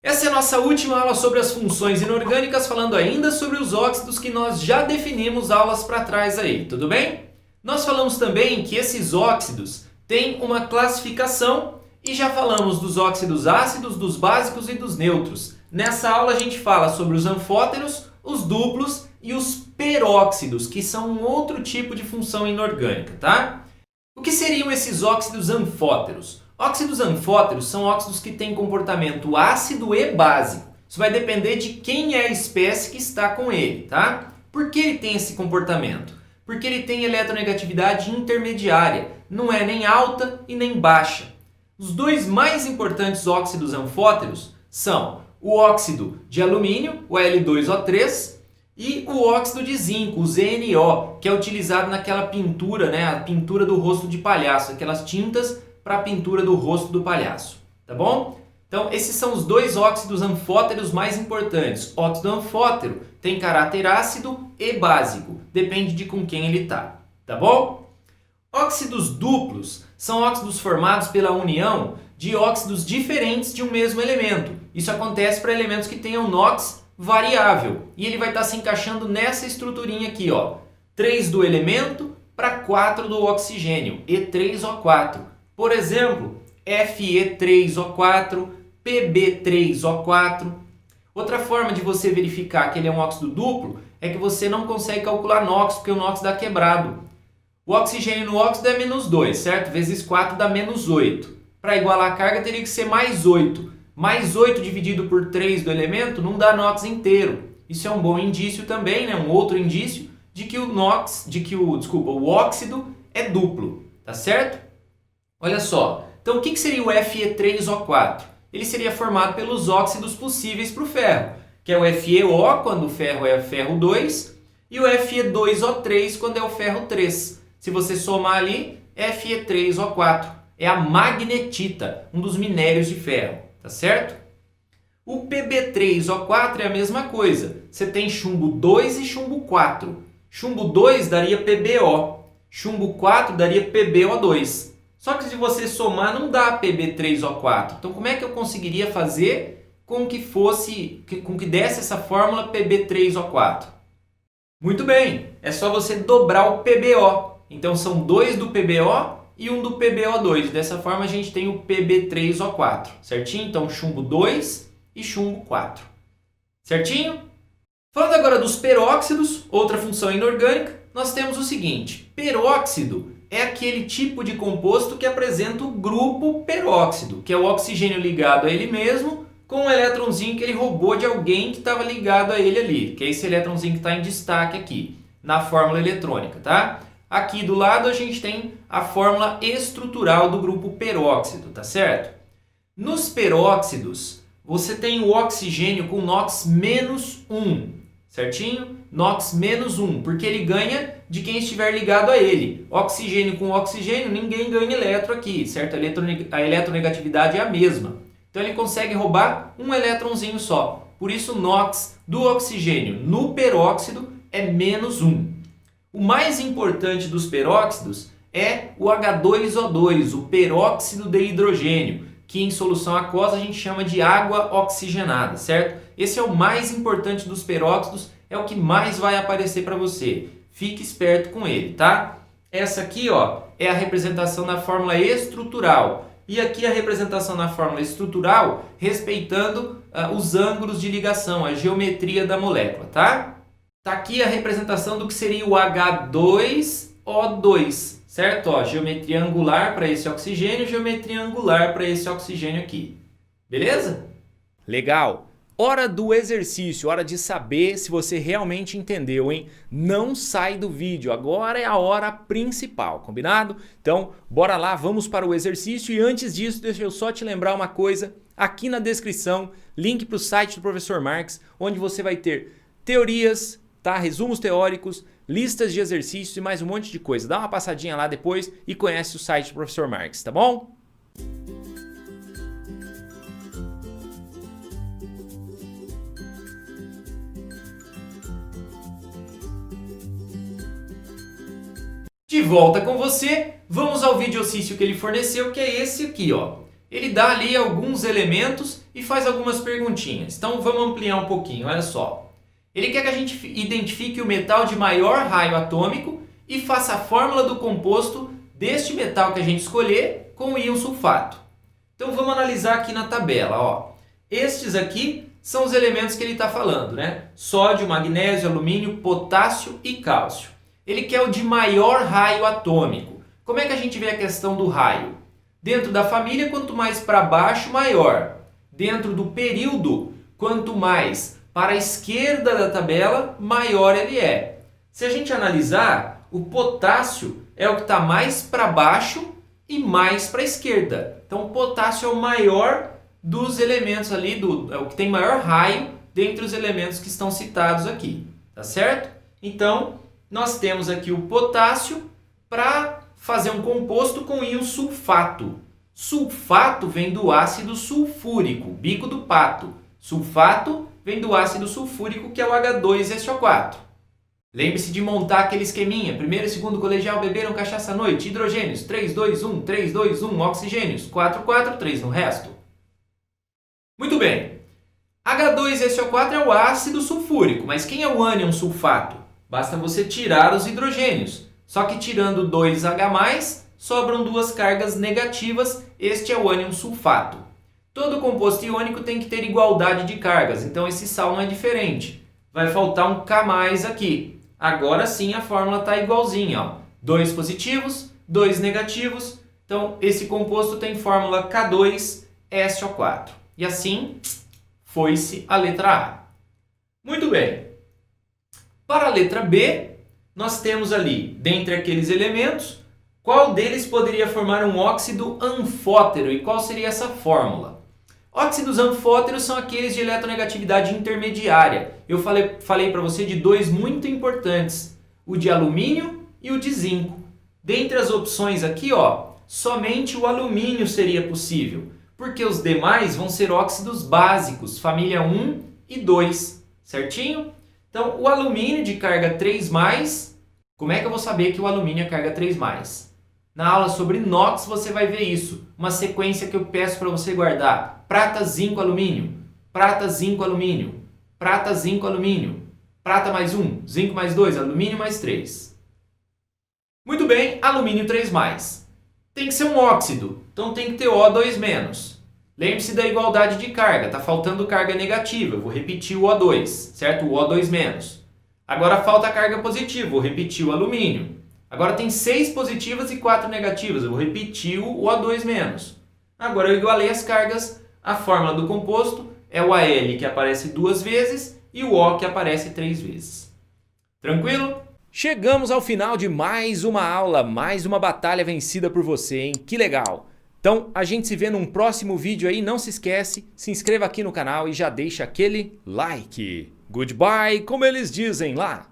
Essa é a nossa última aula sobre as funções inorgânicas, falando ainda sobre os óxidos que nós já definimos aulas para trás aí, tudo bem? Nós falamos também que esses óxidos têm uma classificação e já falamos dos óxidos ácidos, dos básicos e dos neutros. Nessa aula a gente fala sobre os anfóteros, os duplos e os peróxidos, que são um outro tipo de função inorgânica, tá? O que seriam esses óxidos anfóteros? Óxidos anfóteros são óxidos que têm comportamento ácido e básico. Isso vai depender de quem é a espécie que está com ele, tá? Por que ele tem esse comportamento? Porque ele tem eletronegatividade intermediária, não é nem alta e nem baixa. Os dois mais importantes óxidos anfóteros são o óxido de alumínio, o Al2O3, e o óxido de zinco, o ZnO, que é utilizado naquela pintura, né, a pintura do rosto de palhaço, aquelas tintas para a pintura do rosto do palhaço, tá bom? Então, esses são os dois óxidos anfóteros mais importantes. Óxido anfótero tem caráter ácido e básico, depende de com quem ele está, tá bom? Óxidos duplos são óxidos formados pela união de óxidos diferentes de um mesmo elemento. Isso acontece para elementos que tenham NOx variável, e ele vai estar se encaixando nessa estruturinha aqui, ó. 3 do elemento para 4 do oxigênio, E3O4. Por exemplo, Fe3O4, Pb3O4. Outra forma de você verificar que ele é um óxido duplo é que você não consegue calcular NOx, porque o NOx dá quebrado. O oxigênio no óxido é menos 2, certo? Vezes 4 dá menos 8. Para igualar a carga teria que ser mais 8. Mais 8 dividido por 3 do elemento não dá NOx inteiro. Isso é um bom indício também, né? Um outro indício de que o óxido é duplo, tá certo? Olha só, então o que seria o Fe3O4? Ele seria formado pelos óxidos possíveis para o ferro, que é o FeO quando o ferro é ferro 2 e o Fe2O3 quando é o ferro 3. Se você somar ali, Fe3O4 é a magnetita, um dos minérios de ferro, tá certo? O Pb3O4 é a mesma coisa, você tem chumbo 2 e chumbo 4. Chumbo 2 daria PbO, chumbo 4 daria PbO2. Só que se você somar não dá Pb3O4. Então como é que eu conseguiria fazer com que desse essa fórmula Pb3O4? Muito bem, é só você dobrar o PbO. Então são 2 do PbO e 1 do PbO2. Dessa forma a gente tem o Pb3O4, certinho? Então chumbo 2 e chumbo 4. Certinho? Falando agora dos peróxidos, outra função inorgânica, nós temos o seguinte: peróxido é aquele tipo de composto que apresenta o grupo peróxido, que é o oxigênio ligado a ele mesmo com um elétronzinho que ele roubou de alguém que estava ligado a ele ali, que é esse elétronzinho que está em destaque aqui, na fórmula eletrônica, tá? Aqui do lado a gente tem a fórmula estrutural do grupo peróxido, tá certo? Nos peróxidos, você tem o oxigênio com NOx menos 1, certinho? NOx menos 1, porque ele ganha de quem estiver ligado a ele. Oxigênio com oxigênio, ninguém ganha elétron aqui, certo? A eletronegatividade é a mesma. Então ele consegue roubar um elétronzinho só. Por isso o NOx do oxigênio no peróxido é menos 1. O mais importante dos peróxidos é o H2O2, o peróxido de hidrogênio, que em solução aquosa a gente chama de água oxigenada, certo? Esse é o mais importante dos peróxidos, é o que mais vai aparecer para você. Fique esperto com ele, tá? Essa aqui, ó, é a representação na fórmula estrutural. E aqui a representação na fórmula estrutural, respeitando os ângulos de ligação, a geometria da molécula, tá? Tá aqui a representação do que seria o H2O2, certo? Ó, geometria angular para esse oxigênio, geometria angular para esse oxigênio aqui. Beleza? Legal! Hora do exercício, hora de saber se você realmente entendeu, hein? Não sai do vídeo, agora é a hora principal, combinado? Então, bora lá, vamos para o exercício e antes disso, deixa eu só te lembrar uma coisa, aqui na descrição, link para o site do Professor Marx, onde você vai ter teorias, tá? Resumos teóricos, listas de exercícios e mais um monte de coisa. Dá uma passadinha lá depois e conhece o site do Professor Marx, tá bom? De volta com você, vamos ao videocício que ele forneceu, que é esse aqui, ó. Ele dá ali alguns elementos e faz algumas perguntinhas. Então vamos ampliar um pouquinho, olha só. Ele quer que a gente identifique o metal de maior raio atômico e faça a fórmula do composto deste metal que a gente escolher com o íon sulfato. Então vamos analisar aqui na tabela. Ó. Estes aqui são os elementos que ele está falando, né? Sódio, magnésio, alumínio, potássio e cálcio. Ele quer o de maior raio atômico. Como é que a gente vê a questão do raio? Dentro da família, quanto mais para baixo, maior. Dentro do período, quanto mais para a esquerda da tabela, maior ele é. Se a gente analisar, o potássio é o que está mais para baixo e mais para a esquerda. Então, o potássio é o maior dos elementos ali, é o que tem maior raio dentre os elementos que estão citados aqui. Tá certo? Então, nós temos aqui o potássio para fazer um composto com íon sulfato. Sulfato vem do ácido sulfúrico, bico do pato. Sulfato vem do ácido sulfúrico, que é o H2SO4. Lembre-se de montar aquele esqueminha. Primeiro e segundo colegial beberam cachaça à noite. Hidrogênios, 3, 2, 1, 3, 2, 1. Oxigênios, 4, 4, 3 no resto. Muito bem. H2SO4 é o ácido sulfúrico, mas quem é o ânion sulfato? Basta você tirar os hidrogênios. Só que tirando 2H+, sobram duas cargas negativas. Este é o ânion sulfato. Todo composto iônico tem que ter igualdade de cargas, então esse sal não é diferente. Vai faltar um K+ aqui. Agora sim a fórmula está igualzinha. Ó. 2 positivos, 2 negativos. Então esse composto tem fórmula K2SO4. E assim foi-se a letra A. Muito bem. Para a letra B, nós temos ali, dentre aqueles elementos, qual deles poderia formar um óxido anfótero e qual seria essa fórmula? Óxidos anfóteros são aqueles de eletronegatividade intermediária. Eu falei para você de dois muito importantes, o de alumínio e o de zinco. Dentre as opções aqui, ó, somente o alumínio seria possível, porque os demais vão ser óxidos básicos, família 1 e 2, certinho? Então, o alumínio de carga 3+, como é que eu vou saber que o alumínio é carga 3+? Na aula sobre inox você vai ver isso, uma sequência que eu peço para você guardar. Prata, zinco, alumínio, prata, zinco, alumínio, prata, zinco, alumínio, prata mais 1, zinco mais 2, alumínio mais 3. Muito bem, alumínio 3+. Tem que ser um óxido, então tem que ter O2-. Lembre-se da igualdade de carga, está faltando carga negativa, eu vou repetir o O2, certo? O O2-. Agora falta a carga positiva, vou repetir o alumínio. Agora tem 6 positivas e 4 negativas, eu vou repetir o O2-. Agora eu igualei as cargas, a fórmula do composto é o Al que aparece 2 vezes e o O que aparece 3 vezes. Tranquilo? Chegamos ao final de mais uma aula, mais uma batalha vencida por você, hein? Que legal! Então, a gente se vê num próximo vídeo aí, não se esquece, se inscreva aqui no canal e já deixa aquele like. Goodbye, como eles dizem lá.